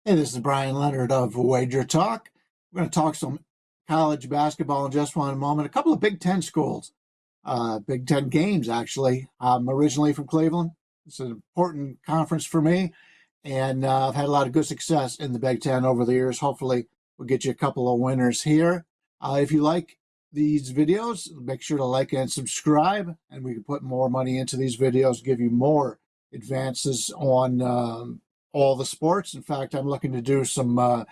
Hey, this is Bryan Leonard of WagerTalk. We're going to talk some college basketball in just one moment. A couple of Big Ten schools, Big Ten games, actually. I'm originally from Cleveland. It's an important conference for me, and I've had a lot of good success in the Big Ten over the years. Hopefully, we'll get you a couple of winners here. If you like these videos, make sure to like and subscribe, and we can put more money into these videos, give you more advances on all the sports. In fact, I'm looking to do some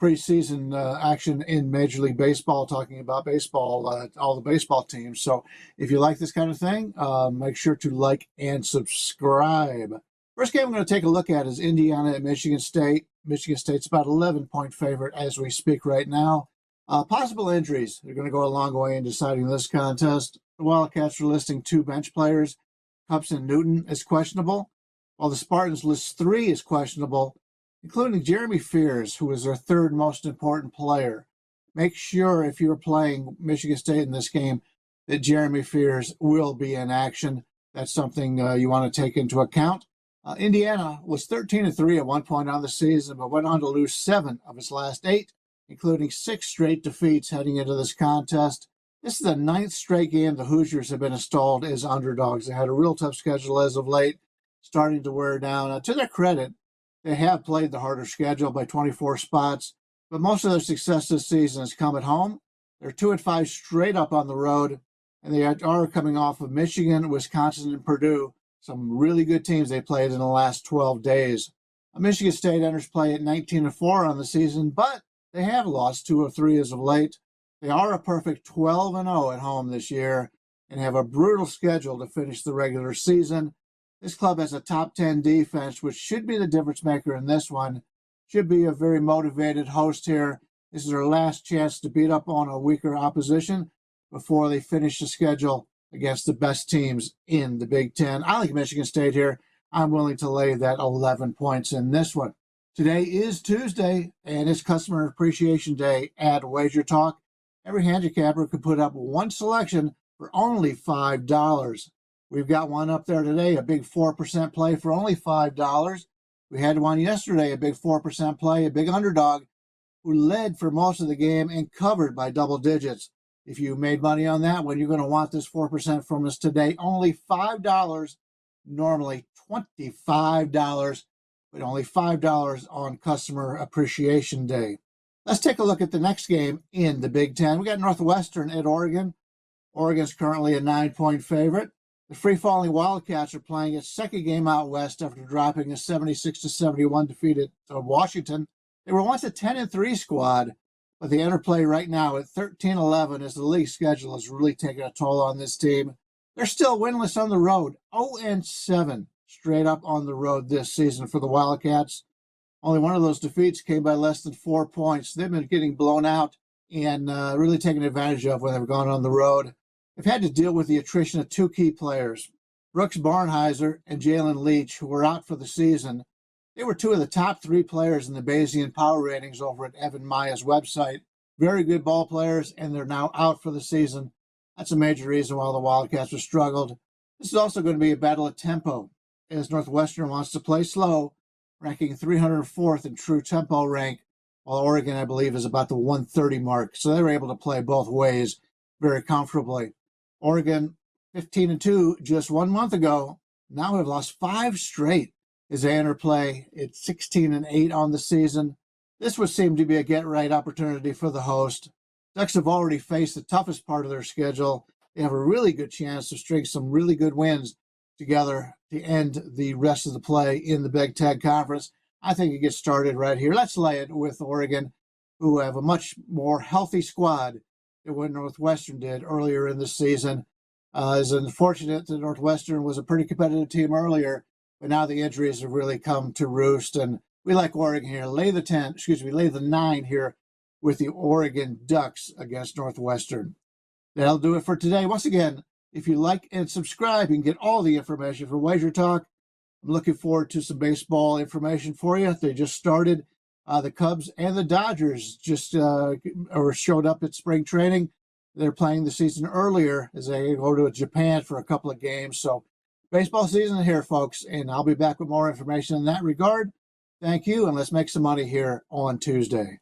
preseason action in Major League Baseball, talking about baseball, all the baseball teams. So if you like this kind of thing, make sure to like and subscribe. First game I'm going to take a look at is Indiana at Michigan State. Michigan State's about 11-point favorite as we speak right now. Possible injuries are going to go a long way in deciding this contest. The Wildcats are listing 2 bench players. Cupson and Newton is questionable, while the Spartans list 3 is questionable, including Jeremy Fears, who is their 3rd most important player. Make sure if you're playing Michigan State in this game that Jeremy Fears will be in action. That's something you want to take into account. Indiana was 13-3 at one point on the season, but went on to lose 7 of its last 8, including 6 straight defeats heading into this contest. This is the 9th straight game the Hoosiers have been installed as underdogs. They had a real tough schedule as of late, starting to wear down. To their credit, they have played the harder schedule by 24 spots, but most of their success this season has come at home. They're 2-5 straight up on the road, and they are coming off of Michigan, Wisconsin, and Purdue, some really good teams they played in the last 12 days. Michigan State enters play at 19-4 on the season, but they have lost 2 of 3 as of late. They are a perfect 12-0 at home this year and have a brutal schedule to finish the regular season. This club has a top 10 defense, which should be the difference maker in this one. Should be a very motivated host here. This is their last chance to beat up on a weaker opposition before they finish the schedule against the best teams in the Big Ten. I like Michigan State here. I'm willing to lay that 11 points in this one. Today is Tuesday, and it's Customer Appreciation Day at WagerTalk. Every handicapper could put up one selection for only $5. We've got one up there today, a big 4% play for only $5. We had one yesterday, a big 4% play, a big underdog who led for most of the game and covered by double digits. If you made money on that one, you're going to want this 4% from us today. Only $5, normally $25, but only $5 on Customer Appreciation Day. Let's take a look at the next game in the Big Ten. We got Northwestern at Oregon. Oregon's currently a 9-point favorite. The free-falling Wildcats are playing its second game out west after dropping a 76-71 defeat at Washington. They were once a 10-3 squad, but they enter play right now at 13-11 as the league schedule has really taken a toll on this team. They're still winless on the road, 0-7 straight up on the road this season for the Wildcats. Only one of those defeats came by less than 4 points. They've been getting blown out and really taken advantage of when they've gone on the road. They've had to deal with the attrition of 2 key players, Brooks Barnhizer and Jalen Leach, who were out for the season. They were 2 of the top 3 players in the Bayesian power ratings over at Evan Maya's website. Very good ball players, and they're now out for the season. That's a major reason why the Wildcats have struggled. This is also going to be a battle of tempo, as Northwestern wants to play slow, ranking 304th in true tempo rank, while Oregon, I believe, is about the 130 mark. So they were able to play both ways very comfortably. Oregon, 15-2 just 1 month ago. Now have lost 5 straight as they enter play. It's 16-8 on the season. This would seem to be a get-right opportunity for the host. Ducks have already faced the toughest part of their schedule. They have a really good chance to string some really good wins together to end the rest of the play in the Big Ten Conference. I think it gets started right here. Let's lay it with Oregon, who have a much more healthy squad than what Northwestern did earlier in the season. It's unfortunate that Northwestern was a pretty competitive team earlier, but now the injuries have really come to roost, and we like Oregon here. Lay the 9 here with the Oregon Ducks against Northwestern. That'll do it for today. Once again, if you like and subscribe, you can get all the information from WagerTalk. I'm looking forward to some baseball information for you. They just started. The Cubs and the Dodgers just showed up at spring training. They're playing the season earlier as they go to Japan for a couple of games. So baseball season here, folks, and I'll be back with more information in that regard. Thank you, and let's make some money here on Tuesday.